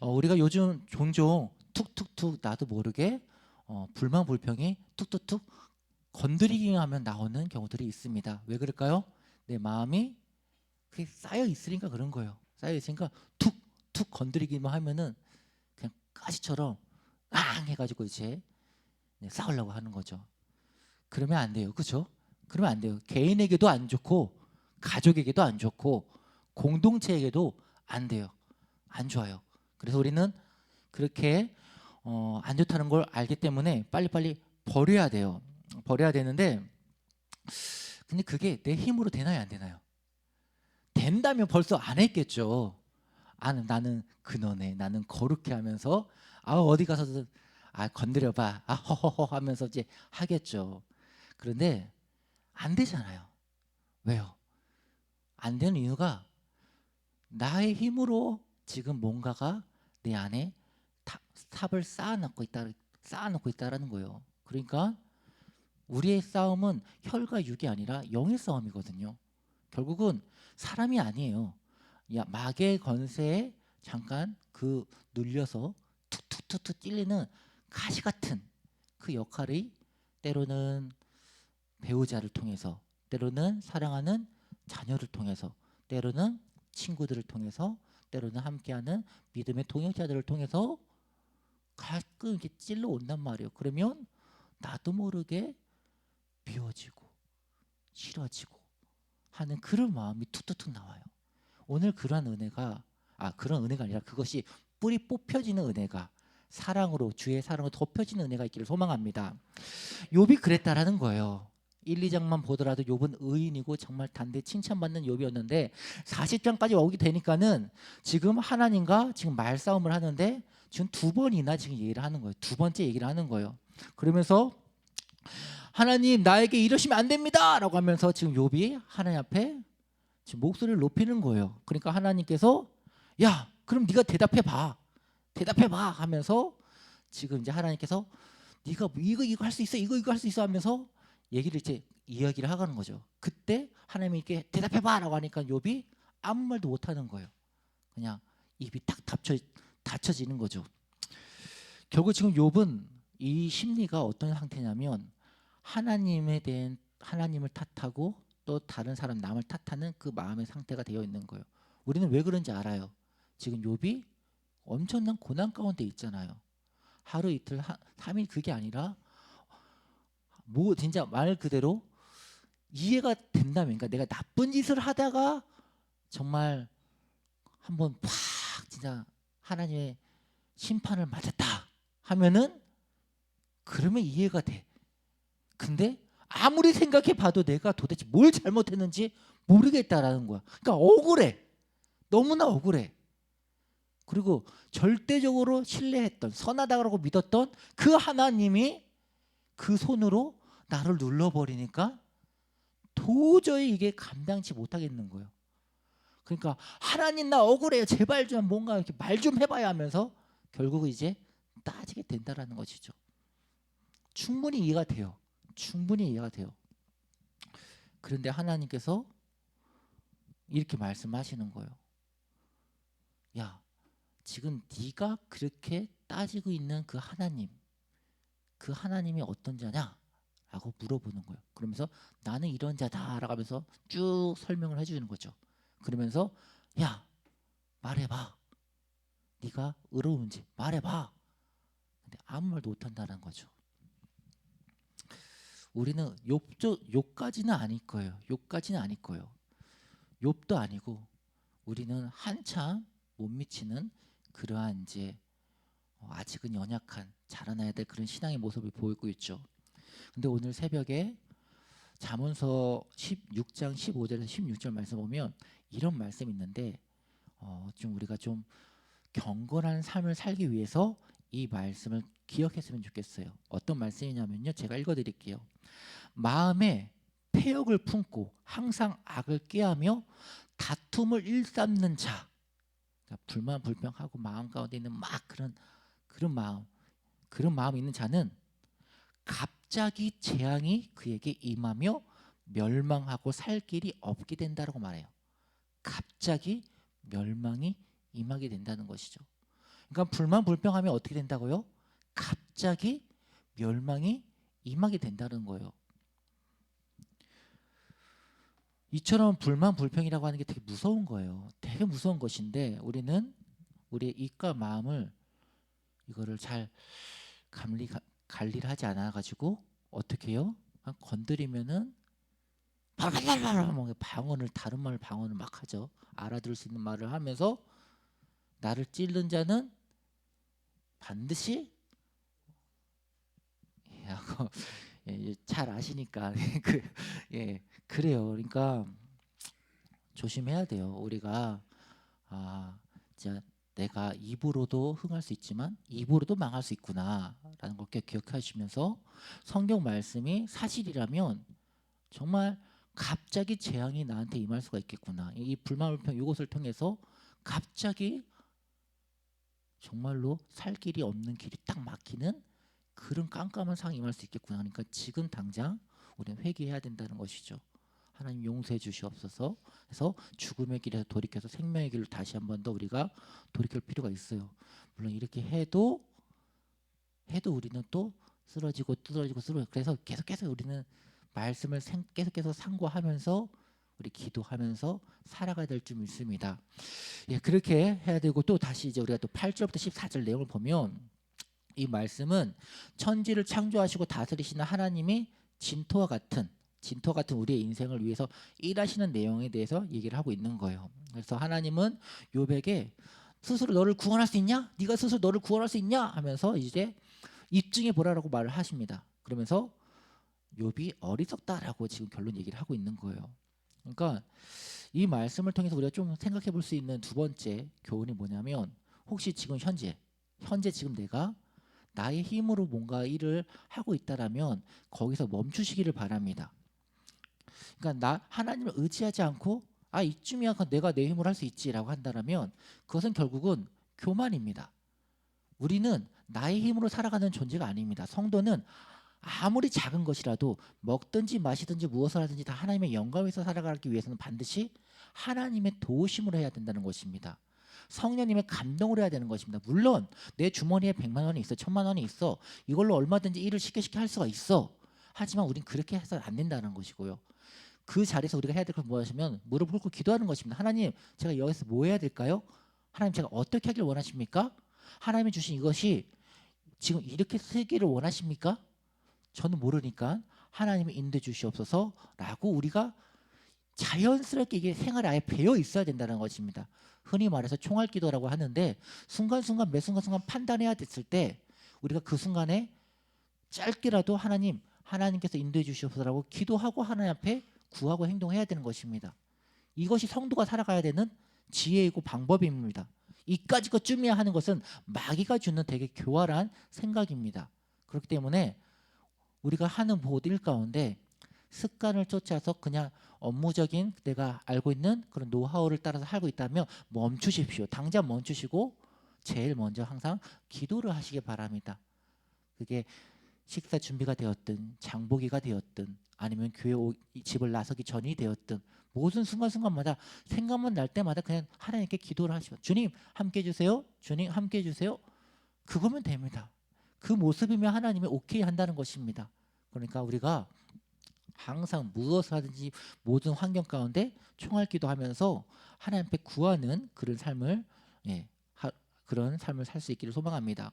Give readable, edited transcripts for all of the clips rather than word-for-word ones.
우리가 요즘 종종 툭툭툭 나도 모르게 불만 불평이 툭툭툭 건드리기만 하면 나오는 경우들이 있습니다. 왜 그럴까요? 내 마음이 그게 쌓여 있으니까 그런 거예요. 쌓여 있으니까 툭툭 건드리기만 하면은 그냥 가시처럼 앙 해가지고 이제 싸우려고 하는 거죠. 그러면 안 돼요. 그렇죠? 그러면 안 돼요. 개인에게도 안 좋고 가족에게도 안 좋고 공동체에게도 안 돼요. 안 좋아요. 그래서 우리는 그렇게 안 좋다는 걸 알기 때문에 빨리빨리 버려야 돼요. 버려야 되는데 근데 그게 내 힘으로 되나요, 안 되나요? 된다면 벌써 안 했겠죠. 나는 근원해, 나는 거룩해 하면서 어디 가서든 건드려봐, 허허허 하면서 이제 하겠죠. 그런데 안 되잖아요. 왜요? 안 되는 이유가 나의 힘으로 지금 뭔가가 내 안에 탑을 쌓아놓고 있다라는 거예요. 그러니까 우리의 싸움은 혈과 육이 아니라 영의 싸움이거든요. 결국은 사람이 아니에요. 마귀의 권세에 잠깐 눌려서 툭툭툭툭 찔리는 가시 같은 그 역할이 때로는 배우자를 통해서, 때로는 사랑하는 자녀를 통해서, 때로는 친구들을 통해서, 때로는 함께하는 믿음의 동역자들을 통해서 가끔 이렇게 찔러 온단 말이에요. 그러면 나도 모르게 미워지고 싫어지고 하는 그런 마음이 툭툭툭 나와요. 오늘 그러한 은혜가 그런 은혜가 아니라 그것이 뿌리 뽑혀지는 은혜가 사랑으로, 주의 사랑으로 덮여지는 은혜가 있기를 소망합니다. 욥이 그랬다라는 거예요. 1, 2장만 보더라도 욥은 의인이고 정말 단대 칭찬받는 욥이었는데 40장까지 오게 되니까는 지금 하나님과 지금 말싸움을 하는데 지금 두 번이나 지금 얘기를 하는 거예요. 두 번째 얘기를 하는 거예요. 그러면서 하나님, 나에게 이러시면 안 됩니다 라고 하면서 지금 욥이 하나님 앞에 지금 목소리를 높이는 거예요. 그러니까 하나님께서 야, 그럼 네가 대답해 봐 하면서 지금 이제 하나님께서 네가 이거 할 수 있어, 이거 할 수 있어 하면서 이야기를 하가는 거죠. 그때 하나님이 이렇게 대답해 봐라고 하니까 욥이 아무 말도 못 하는 거예요. 그냥 입이 딱 닫혀지는 거죠. 결국 지금 욥은 이 심리가 어떤 상태냐면 하나님을 탓하고 또 다른 사람 남을 탓하는 그 마음의 상태가 되어 있는 거예요. 우리는 왜 그런지 알아요. 지금 욥이 엄청난 고난 가운데 있잖아요. 하루 이틀 3일 그게 아니라 진짜 말 그대로 이해가 된다면, 그러니까 내가 나쁜 짓을 하다가 정말 한번 팍 진짜 하나님의 심판을 맞았다 하면은 그러면 이해가 돼. 근데 아무리 생각해 봐도 내가 도대체 뭘 잘못했는지 모르겠다라는 거야. 그러니까 억울해. 너무나 억울해. 그리고 절대적으로 신뢰했던, 선하다고 믿었던 그 하나님이 그 손으로 나를 눌러버리니까 도저히 이게 감당치 못하겠는 거예요. 그러니까 하나님, 나 억울해요, 제발 좀 뭔가 이렇게 말 좀 해봐야 하면서 결국 이제 따지게 된다라는 것이죠. 충분히 이해가 돼요. 충분히 이해가 돼요. 그런데 하나님께서 이렇게 말씀하시는 거예요. 야, 지금 네가 그렇게 따지고 있는 그 하나님이 어떤 자냐? 라고 물어보는 거예요. 그러면서 나는 이런 자다라고 하면서 쭉 설명을 해주는 거죠. 그러면서 야, 말해봐. 네가 의로운지 말해봐. 근데 아무 말도 못한다는 거죠. 우리는 욕까지는 아닐 거예요. 욕까지는 아닐 거예요. 욥도 아니고 우리는 한참 못 미치는 그러한 이제 아직은 연약한 자라나야 될 그런 신앙의 모습을 보이고 있죠. 근데 오늘 새벽에 잠언서 16장 15절에서 16절 말씀 보면 이런 말씀이 있는데 좀 우리가 좀 경건한 삶을 살기 위해서 이 말씀을 기억했으면 좋겠어요. 어떤 말씀이냐면요, 제가 읽어드릴게요. 마음에 패역을 품고 항상 악을 꾀하며 다툼을 일삼는 자, 그러니까 불만 불평하고 마음 가운데 있는 막 그런 마음 있는 자는 갑자기 재앙이 그에게 임하며 멸망하고 살 길이 없게 된다라고 말해요. 갑자기 멸망이 임하게 된다는 것이죠. 그러니까 불만 불평하면 어떻게 된다고요? 갑자기 멸망이 임하게 된다는 거예요. 이처럼 불만 불평이라고 하는 게 되게 무서운 거예요. 되게 무서운 것인데 우리는 우리의 입과 마음을 이거를 잘 관리를 하지 않아 가지고 어떻게 해요? 건드리면은 방언을 다른 말 방언을 막 하죠. 알아들을 수 있는 말을 하면서 나를 찌른 자는 반드시 하고 잘 아시니까 그래요. 그러니까 조심해야 돼요. 우리가 진짜 내가 입으로도 흥할 수 있지만 입으로도 망할 수 있구나라는 걸 기억하시면서 성경 말씀이 사실이라면 정말 갑자기 재앙이 나한테 임할 수가 있겠구나. 이 불만불평 이것을 통해서 갑자기 정말로 살 길이 없는 길이 딱 막히는 그런 깜깜한 상황이 임할 수 있겠구나. 그러니까 지금 당장 우리는 회개해야 된다는 것이죠. 하나님 용서해 주시옵소서. 그래서 죽음의 길에서 돌이켜서 생명의 길로 다시 한 번 더 우리가 돌이킬 필요가 있어요. 물론 이렇게 해도 우리는 또 쓰러지고 그래서 계속 우리는 말씀을 계속 상고하면서 우리 기도하면서 살아가야 될 줄 믿습니다. 그렇게 해야 되고 또 다시 이제 우리가 또 8절부터 14절 내용을 보면 이 말씀은 천지를 창조하시고 다스리시는 하나님이 진토와 같은 우리의 인생을 위해서 일하시는 내용에 대해서 얘기를 하고 있는 거예요. 그래서 하나님은 욥에게 스스로 너를 구원할 수 있냐? 네가 스스로 너를 구원할 수 있냐? 하면서 이제 입증해 보라라고 말을 하십니다. 그러면서 욥이 어리석다라고 지금 결론 얘기를 하고 있는 거예요. 그러니까 이 말씀을 통해서 우리가 좀 생각해 볼 수 있는 두 번째 교훈이 뭐냐면 혹시 지금 현재 지금 내가 나의 힘으로 뭔가 일을 하고 있다라면 거기서 멈추시기를 바랍니다. 그러니까 나 하나님을 의지하지 않고 이쯤이야 내가 내 힘으로 할 수 있지라고 한다라면 그것은 결국은 교만입니다. 우리는 나의 힘으로 살아가는 존재가 아닙니다. 성도는 아무리 작은 것이라도 먹든지 마시든지 무엇을 하든지 다 하나님의 영광에서 살아가기 위해서는 반드시 하나님의 도우심으로 해야 된다는 것입니다. 성령님의 감동으로 해야 되는 것입니다. 물론 내 주머니에 100만 원이 있어 1000만 원이 있어 이걸로 얼마든지 일을 쉽게 할 수가 있어. 하지만 우린 그렇게 해서는 안 된다는 것이고요. 그 자리에서 우리가 해야 될 건 무엇이냐면 무릎을 꿇고 기도하는 것입니다. 하나님 제가 여기서 뭐 해야 될까요? 하나님 제가 어떻게 하길 원하십니까? 하나님이 주신 이것이 지금 이렇게 쓰기를 원하십니까? 저는 모르니까 하나님이 인도해 주시옵소서라고 우리가 자연스럽게 이게 생활에 아예 배어 있어야 된다는 것입니다. 흔히 말해서 총알기도라고 하는데 순간순간 매 순간순간 판단해야 됐을 때 우리가 그 순간에 짧게라도 하나님께서 인도해 주시옵소서라고 기도하고 하나님 앞에 구하고 행동해야 되는 것입니다. 이것이 성도가 살아가야 되는 지혜이고 방법입니다. 이까지 것쯤이야 하는 것은 마귀가 주는 되게 교활한 생각입니다. 그렇기 때문에 우리가 하는 모든 일 가운데 습관을 쫓아서 그냥 업무적인 내가 알고 있는 그런 노하우를 따라서 하고 있다면 멈추십시오. 당장 멈추시고 제일 먼저 항상 기도를 하시기 바랍니다. 그게 식사 준비가 되었든 장보기가 되었든 아니면 교회 집을 나서기 전이 되었든 모든 순간순간마다 생각만 날 때마다 그냥 하나님께 기도를 하시고 주님 함께 해주세요. 주님 함께 해주세요. 그거면 됩니다. 그 모습이면 하나님이 오케이 한다는 것입니다. 그러니까 우리가 항상 무엇을 하든지 모든 환경 가운데 총알기도 하면서 하나님 앞에 구하는 그런 삶을 그런 삶을 살 수 있기를 소망합니다.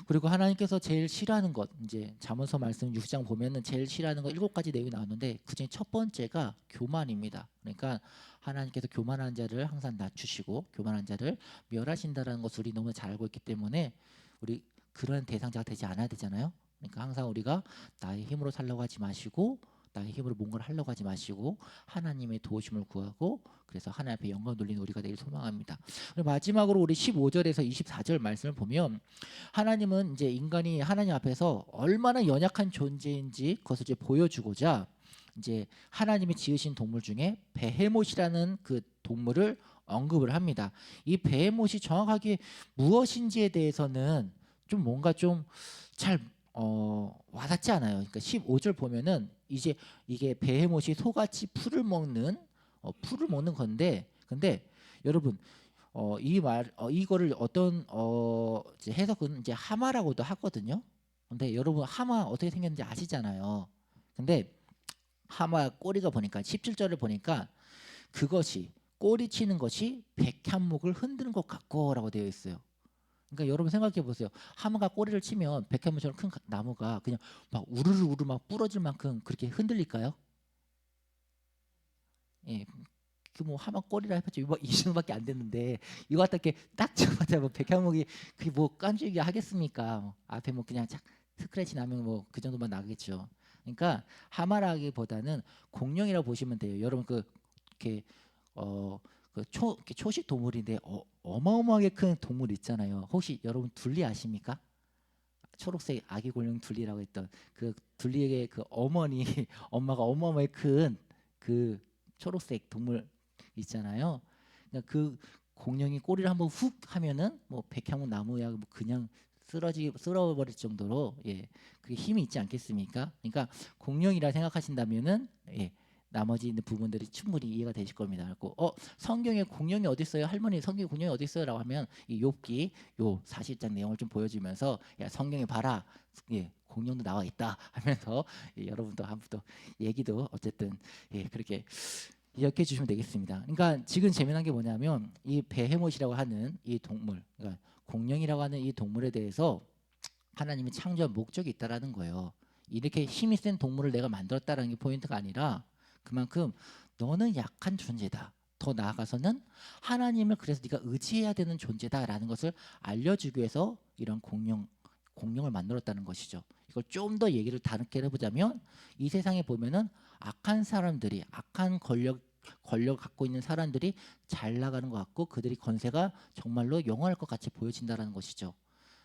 그리고 하나님께서 제일 싫어하는 것 이제 잠언서 말씀 6장 보면은 제일 싫어하는 것 7가지 내용이 나오는데 그중에 첫 번째가 교만입니다. 그러니까 하나님께서 교만한 자를 항상 낮추시고 교만한 자를 멸하신다라는 것을 우리 너무 잘 알고 있기 때문에 우리 그런 대상자가 되지 않아야 되잖아요. 그러니까 항상 우리가 나의 힘으로 살려고 하지 마시고 나의 힘으로 뭔가를 하려고 하지 마시고 하나님의 도우심을 구하고 그래서 하나님 앞에 영광 돌리는 우리가 되길 소망합니다. 그리고 마지막으로 우리 15절에서 24절 말씀을 보면 하나님은 이제 인간이 하나님 앞에서 얼마나 연약한 존재인지 그것을 이제 보여주고자 이제 하나님이 지으신 동물 중에 베헤못이라는 그 동물을 언급을 합니다. 이 베헤못이 정확하게 무엇인지에 대해서는 좀 뭔가 좀 잘 와닿지 않아요. 그러니까 15절 보면은 이제 이게 베헤못이 소같이 풀을 먹는 건데 근데 여러분 이거를 어떤 이제 해석은 이제 하마라고도 하거든요. 근데 여러분 하마 어떻게 생겼는지 아시잖아요. 근데 하마 꼬리가 보니까 17절을 보니까 그것이 꼬리 치는 것이 백향목을 흔드는 것 같고라고 되어 있어요. 그러니까 여러분 생각해 보세요. 하마가 꼬리를 치면 백향목처럼 큰 나무가 그냥 막 우르르 우르 막 부러질 만큼 그렇게 흔들릴까요? 예, 그 뭐 하마 꼬리라 해봤자 이 정도밖에 안 됐는데 이거 갖다 이렇게 딱 잡아자 뭐 백향목이 그게 뭐 깐죽이게 하겠습니까? 앞에 뭐 그냥 착 스크래치 나면 뭐 그 정도만 나겠죠. 그러니까 하마라기보다는 공룡이라고 보시면 돼요. 여러분 그 이렇게 이렇게 초식 동물인데 어마어마하게 큰 동물 있잖아요. 혹시 여러분 둘리 아십니까? 초록색 아기 공룡 둘리라고 했던 그 둘리의 그 어머니 엄마가 어마어마하게 큰 그 초록색 동물 있잖아요. 그러니까 그 공룡이 꼬리를 한번 훅 하면은 뭐 백향목 나무야 뭐 그냥 쓸어버릴 정도로 예 그게 힘이 있지 않겠습니까? 그러니까 공룡이라 생각하신다면은 예 나머지 있는 부분들이 충분히 이해가 되실 겁니다. 그리고 성경에 공룡이 어디 있어요? 할머니 성경에 공룡이 어디 있어요?라고 하면 이 욥기 요 40장 내용을 좀 보여주면서 야 성경에 봐라 예 공룡도 나와 있다 하면서 예, 여러분도 한번 또 얘기도 어쨌든 예 그렇게 기억해 주시면 되겠습니다. 그러니까 지금 재미난 게 뭐냐면 이 베헤못이라고 하는 이 동물, 그러니까 공룡이라고 하는 이 동물에 대해서 하나님이 창조한 목적이 있다라는 거예요. 이렇게 힘이 센 동물을 내가 만들었다라는 게 포인트가 아니라 그만큼 너는 약한 존재다. 더 나아가서는 하나님을 그래서 네가 의지해야 되는 존재다라는 것을 알려주기 위해서 이런 공룡을 만들었다는 것이죠. 이걸 좀 더 얘기를 다르게 해보자면 이 세상에 보면은 악한 사람들이 악한 권력 갖고 있는 사람들이 잘 나가는 것 같고 그들이 건세가 정말로 영원할 것 같이 보여진다라는 것이죠.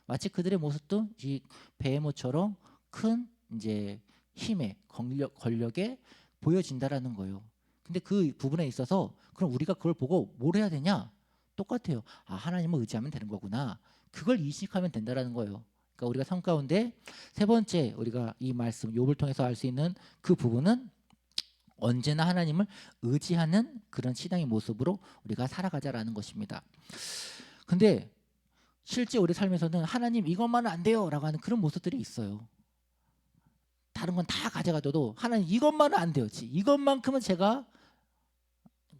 마치 그들의 모습도 이 베헤모처럼 큰 이제 힘에 권력에 보여진다라는 거예요. 근데 그 부분에 있어서 그럼 우리가 그걸 보고 뭘 해야 되냐? 똑같아요. 아, 하나님을 의지하면 되는 거구나. 그걸 인식하면 된다라는 거예요. 그러니까 우리가 삶 가운데 세 번째 우리가 이 말씀 욥을 통해서 알 수 있는 그 부분은 언제나 하나님을 의지하는 그런 신앙의 모습으로 우리가 살아가자라는 것입니다. 근데 실제 우리 삶에서는 하나님 이것만은 안 돼요라고 하는 그런 모습들이 있어요. 다른 건 다 가져가도 하나님 이것만은 안 돼요. 이것만큼은 제가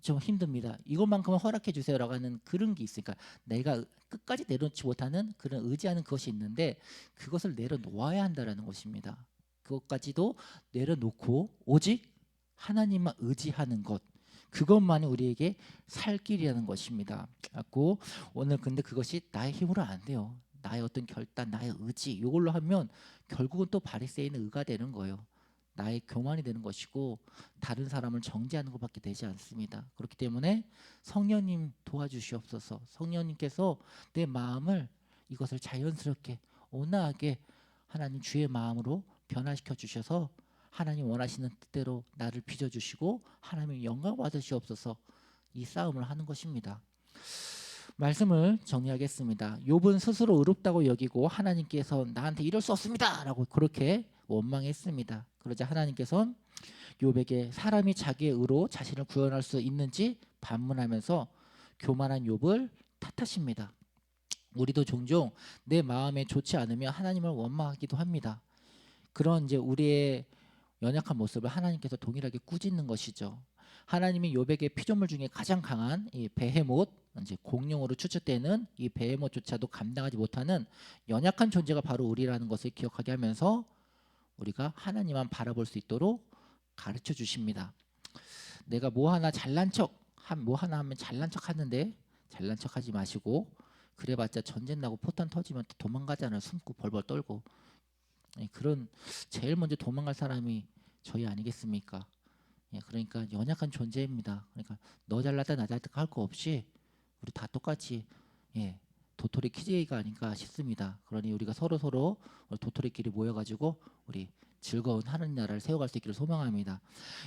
좀 힘듭니다. 이것만큼은 허락해 주세요라고 하는 그런 게 있으니까 내가 끝까지 내려놓지 못하는 그런 의지하는 그것이 있는데 그것을 내려놓아야 한다라는 것입니다. 그것까지도 내려놓고 오직 하나님만 의지하는 것 그것만이 우리에게 살 길이라는 것입니다. 그래서 오늘 근데 그것이 나의 힘으로 안 돼요. 나의 어떤 결단, 나의 의지 이걸로 하면 결국은 또 바리새인의 의가 되는 거예요. 나의 교만이 되는 것이고 다른 사람을 정죄하는 것밖에 되지 않습니다. 그렇기 때문에 성령님 도와주시옵소서. 성령님께서 내 마음을 이것을 자연스럽게 온화하게 하나님 주의 마음으로 변화시켜 주셔서 하나님 원하시는 뜻대로 나를 빚어주시고 하나님의 영광 받으시옵소서. 이 싸움을 하는 것입니다. 말씀을 정리하겠습니다. 욥은 스스로 의롭다고 여기고 하나님께서 나한테 이럴 수 없습니다라고 그렇게 원망했습니다. 그러자 하나님께서는 욥에게 사람이 자기의 의로 자신을 구원할 수 있는지 반문하면서 교만한 욥을 탓하십니다. 우리도 종종 내 마음에 좋지 않으면 하나님을 원망하기도 합니다. 그런 이제 우리의 연약한 모습을 하나님께서 동일하게 꾸짖는 것이죠. 하나님이 욥에게 피조물 중에 가장 강한 이 베헤못 이제 공룡으로 추측되는 이 베헤못조차도 감당하지 못하는 연약한 존재가 바로 우리라는 것을 기억하게 하면서 우리가 하나님만 바라볼 수 있도록 가르쳐 주십니다. 내가 뭐 하나 잘난 뭐 하나 하면 잘난 척 하는데 잘난 척 하지 마시고 그래봤자 전쟁 나고 포탄 터지면 도망가잖아요. 숨고 벌벌 떨고 그런 제일 먼저 도망갈 사람이 저희 아니겠습니까? 예, 그러니까 연약한 존재입니다. 그러니까 너 잘났다 나 잘났다 할 거 없이 우리 다 똑같이 예, 도토리 키즈가 아닌가 싶습니다. 그러니 우리가 서로 도토리끼리 모여가지고 우리 즐거운 하나님 나라를 세워갈 수 있기를 소망합니다.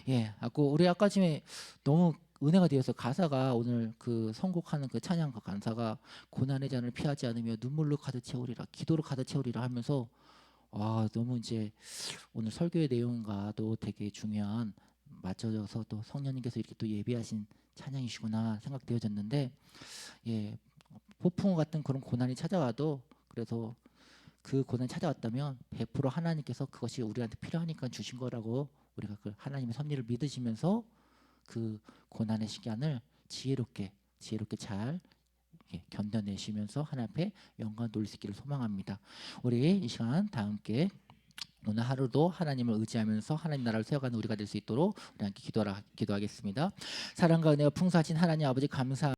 예, 우리 아까 전에 너무 은혜가 되어서 가사가 오늘 그 선곡하는 그 찬양 그 간사가 고난의 잔을 피하지 않으며 눈물로 가득 채우리라 기도로 가득 채우리라 하면서 너무 이제 오늘 설교의 내용과도 되게 중요한 맞춰져서 또 성령님께서 이렇게 또 예비하신 찬양이시구나 생각되어졌는데, 예, 폭풍 같은 그런 고난이 찾아와도, 그래서 그 고난이 찾아왔다면 100% 하나님께서 그것이 우리한테 필요하니까 주신 거라고, 우리가 그 하나님의 섭리를 믿으시면서 그 고난의 시간을 지혜롭게 잘 견뎌내시면서 하나님 앞에 영광 돌릴 수 있기를 소망합니다. 우리 이 시간 다 함께 오늘 하루도 하나님을 의지하면서 하나님 나라를 세워가는 우리가 될 수 있도록 우리 함께 기도하겠습니다. 사랑과 은혜가 풍성하신 하나님 아버지 감사.